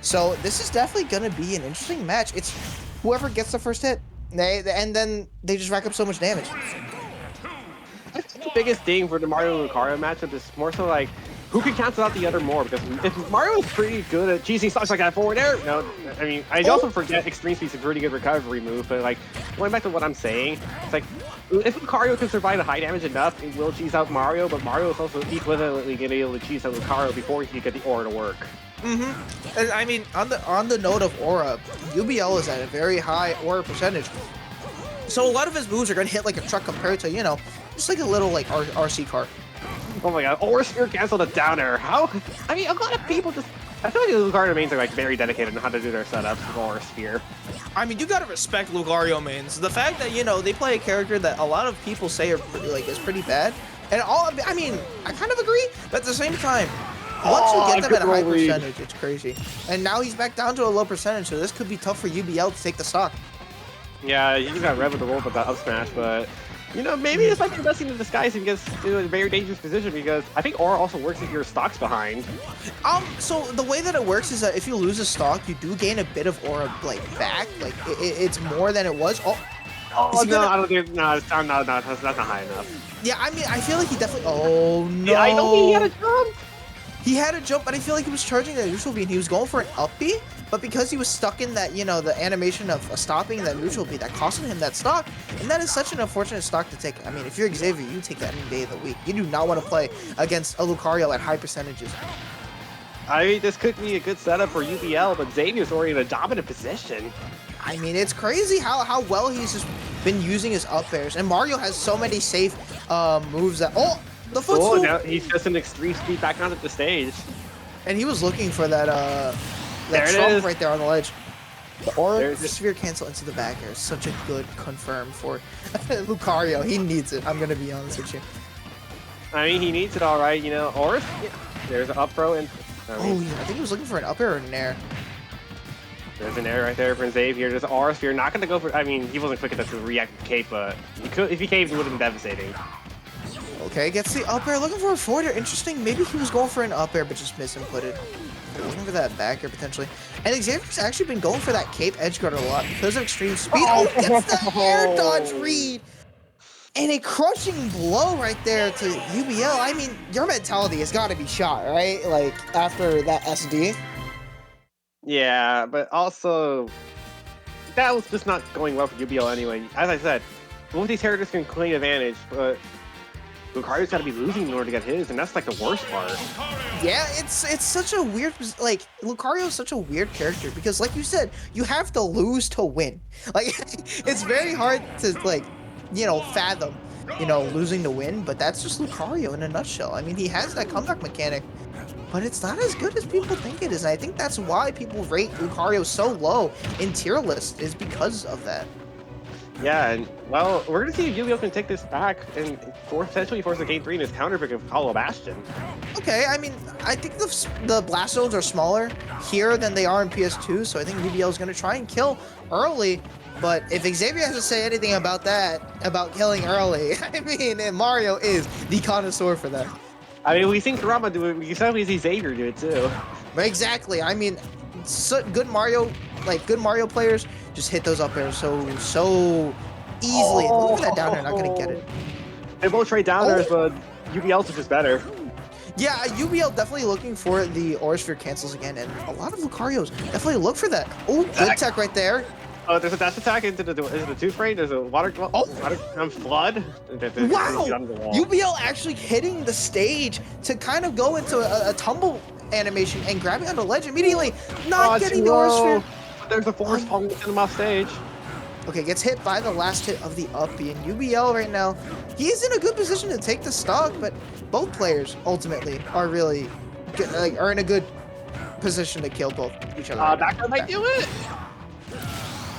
So this is definitely gonna be an interesting match. It's whoever gets the first hit, and then they just rack up so much damage. I think the biggest thing for the Mario Lucario matchup is more so like who can cancel out the other more, because if Mario is pretty good at cheesing stocks like that forward air, no, I mean I also forget extreme speed's a pretty good recovery move, but like going back to what I'm saying, it's like if Lucario can survive the high damage enough, it will cheese out Mario, but Mario is also equivalently getting able to cheese out Lucario before he can get the aura to work. And I mean, on the note of aura, UBL is at a very high aura percentage. So a lot of his moves are gonna hit like a truck compared to, you know, just like a little like RC car. Oh my god, Aura Sphere canceled a down air. How? I mean, a lot of people just. I feel like the Lucario mains are like very dedicated on how to do their setups with Aura Sphere. I mean, you gotta respect Lucario mains. The fact that, you know, they play a character that a lot of people say are is pretty bad, and I mean, I kind of agree, but at the same time, once you get them at a high percentage, it's crazy. And now he's back down to a low percentage, so this could be tough for UBL to take the stock. Yeah, you just got Red with the roll with that up smash, but you know, maybe it's like the blessing in disguise if he gets to a very dangerous position, because I think Aura also works if your stock's behind. So the way that it works is that if you lose a stock, you do gain a bit of aura like back. Like it's more than it was. Oh no, I don't think no, that's not high enough. Yeah, I mean, I feel like he definitely. Oh no! Yeah, I know he had a jump. He had a jump, but I feel like he was charging that neutral B, and he was going for an up B, but because he was stuck in that, you know, the animation of stopping that neutral B, that costed him that stock, and that is such an unfortunate stock to take. I mean, if you're Xavier, you take that any day of the week. You do not want to play against a Lucario at high percentages. I mean, this could be a good setup for UBL, but Xavier's already in a dominant position. I mean, it's crazy how well he's just been using his up airs, and Mario has so many safe moves that. Oh! The footstool. Oh, now he's just an extreme speed back onto the stage. And he was looking for that trump right there on the ledge. The aura sphere cancel into the back air is such a good confirm for Lucario. He needs it. I'm gonna be honest with you. I mean, he needs it all right, you know. Or there's an up throw and. Yeah, I think he was looking for an up air or an air. There's an air right there for Xavier. There's an aura sphere. Not gonna go for. I mean, he wasn't quick enough to react to cape, but he could. If he caved, it would have been devastating. Okay, gets the up air. Looking for a forward air. Interesting. Maybe he was going for an up air, but just misinputted. Looking for that back air potentially. And Xavier's actually been going for that cape edge guard a lot because of extreme speed. Oh, gets the air dodge read. And a crushing blow right there to UBL. I mean, your mentality has got to be shot, right? Like, after that SD. Yeah, but also, that was just not going well for UBL anyway. As I said, both these characters can claim advantage, but Lucario's got to be losing in order to get his, and that's like the worst part. Yeah, it's such a weird, like, Lucario's such a weird character because, like you said, you have to lose to win. Like, it's very hard to, like, you know, fathom, you know, losing to win, but that's just Lucario in a nutshell. I mean, he has that comeback mechanic, but it's not as good as people think it is, and I think that's why people rate Lucario so low in tier list, is because of that. Yeah, and well, we're gonna see if Yu-Gi-Oh can take this back and potentially force a game 3 in his counter pick of Hollow Bastion. Okay, I mean, I think the blast zones are smaller here than they are in PS2, so I think UBL is gonna try and kill early. But if Xavier has to say anything about that, about killing early, I mean, and Mario is the connoisseur for that. I mean, we've seen Kurama do it. We certainly see Xavier do it too. But exactly. I mean, good Mario players just hit those up airs so easily. Look at that down air, not gonna get it. They both trade down airs, but UBL's is just better. Yeah, UBL definitely looking for the Aura Sphere cancels again, and a lot of Lucarios definitely look for that. Oh, good tech right there. Oh, there's a dash attack into the two frame. There's a water flood. Wow! UBL actually hitting the stage to kind of go into a tumble animation and grabbing on the ledge immediately, not getting the Aura Sphere. There's a force falling him off stage. Okay, gets hit by the last hit of the up B, and UBL right now, he is in a good position to take the stock, but both players ultimately are really good, are in a good position to kill both each other. That might do it.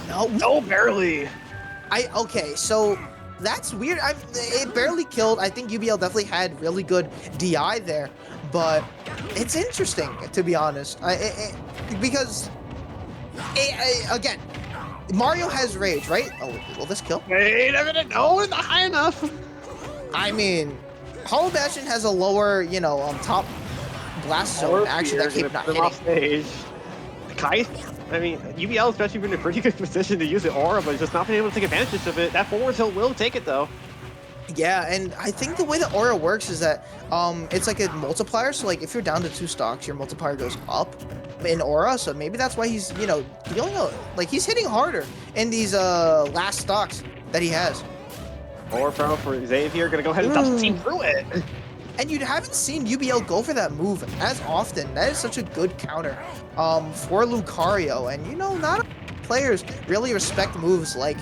No, barely. Okay, so that's weird. It barely killed. I think UBL definitely had really good DI there, but it's interesting, to be honest. Because again, Mario has rage, right? Oh, will this kill? Wait a minute. No, it's not high enough. I mean, Hollow Bastion has a lower, you know, top blast zone. Actually, that cape not hitting. Off stage. Kai, I mean, UBL has actually been in a pretty good position to use the aura, but just not been able to take advantage of it. That forward tilt will take it though. Yeah, and I think the way the aura works is that it's like a multiplier. So like if you're down to 2 stocks, your multiplier goes up in aura. So maybe that's why he's dealing like he's hitting harder in these last stocks that he has. Or for Xavier, gonna go ahead and double team through it. And you haven't seen UBL go for that move as often. That is such a good counter for Lucario. And not a lot of players really respect moves like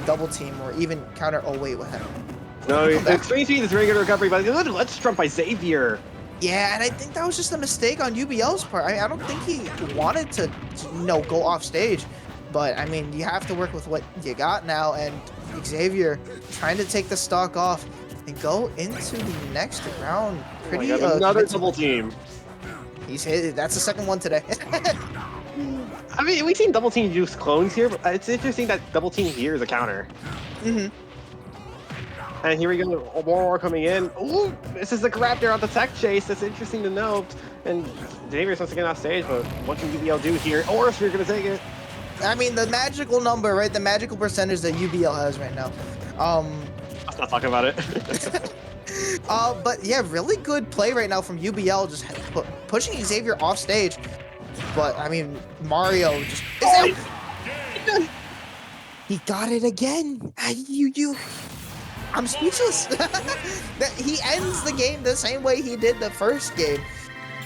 double team or even counter. Oh wait, what happened? No, extreme speed is very good recovery, but let's jump by Xavier. Yeah, and I think that was just a mistake on UBL's part. I don't think he wanted to, go off stage. But, I mean, you have to work with what you got now. And Xavier trying to take the stock off and go into the next round. Pretty another double team. He's hit. That's the second one today. I mean, we've seen double team use clones here, but it's interesting that double team here is a counter. Mm-hmm. And here we go, more coming in. Ooh, this is the grab there on the tech chase. That's interesting to note. And Xavier's once again off stage, but what can UBL do here? Or if you're gonna take it. I mean, the magical number, right? The magical percentage that UBL has right now. Let's not talk about it. But yeah, really good play right now from UBL, just pushing Xavier off stage. But I mean, Mario just he got it again. I'm speechless. That he ends the game the same way he did the first game.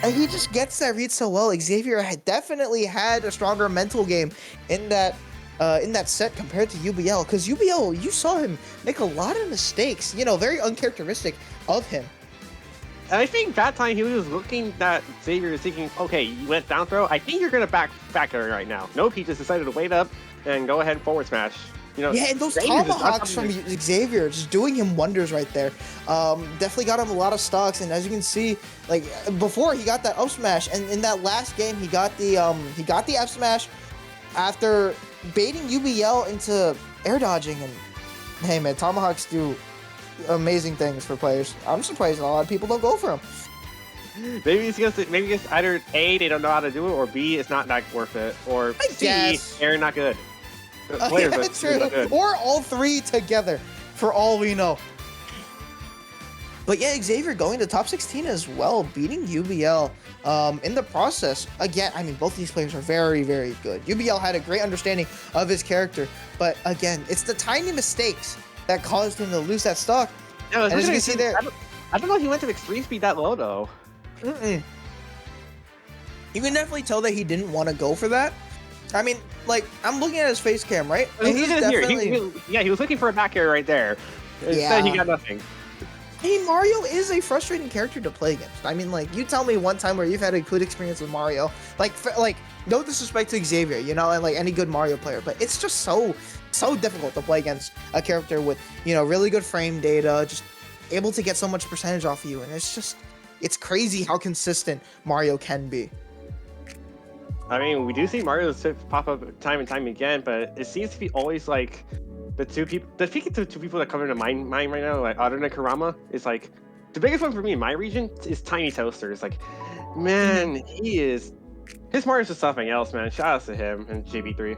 And he just gets that read so well. Xavier had definitely had a stronger mental game in that set compared to UBL. Because UBL, you saw him make a lot of mistakes. Very uncharacteristic of him. And I think that time he was looking at Xavier was thinking, okay, you went down throw. I think you're gonna back right now. Nope, he just decided to wait up and go ahead and forward smash. Yeah, and those tomahawks from Xavier just doing him wonders right there. Definitely got him a lot of stocks, and as you can see, like before he got that up smash, and in that last game he got the F smash after baiting UBL into air dodging. And hey man, tomahawks do amazing things for players. I'm surprised a lot of people don't go for them. Maybe it's either A, they don't know how to do it, or B, it's not that worth it, or C, they're not good. Players true. Good. Or all three together, for all we know. But yeah, Xavier going to top 16 as well, beating UBL in the process. Again, I mean, both of these players are very, very good. UBL had a great understanding of his character, but again, it's the tiny mistakes that caused him to lose that stock. Yeah, and as you can see there, I don't know if he went to extreme speed that low though. You can definitely tell that he didn't want to go for that. I mean, like, I'm looking at his face cam, right? And he's definitely... he was looking for a back air right there. Instead, he got nothing. Hey, Mario is a frustrating character to play against. I mean, like, you tell me one time where you've had a good experience with Mario. Like, no disrespect to Xavier, and like any good Mario player, but it's just so difficult to play against a character with, really good frame data, just able to get so much percentage off of you, and it's crazy how consistent Mario can be. I mean, we do see Mario pop up time and time again, but it seems to be always like the two people that come into my mind right now, like Otter and Karama, is like the biggest one for me in my region is Tiny Toaster. It's like, man, his Mario's just something else, man. Shout out to him and JB3.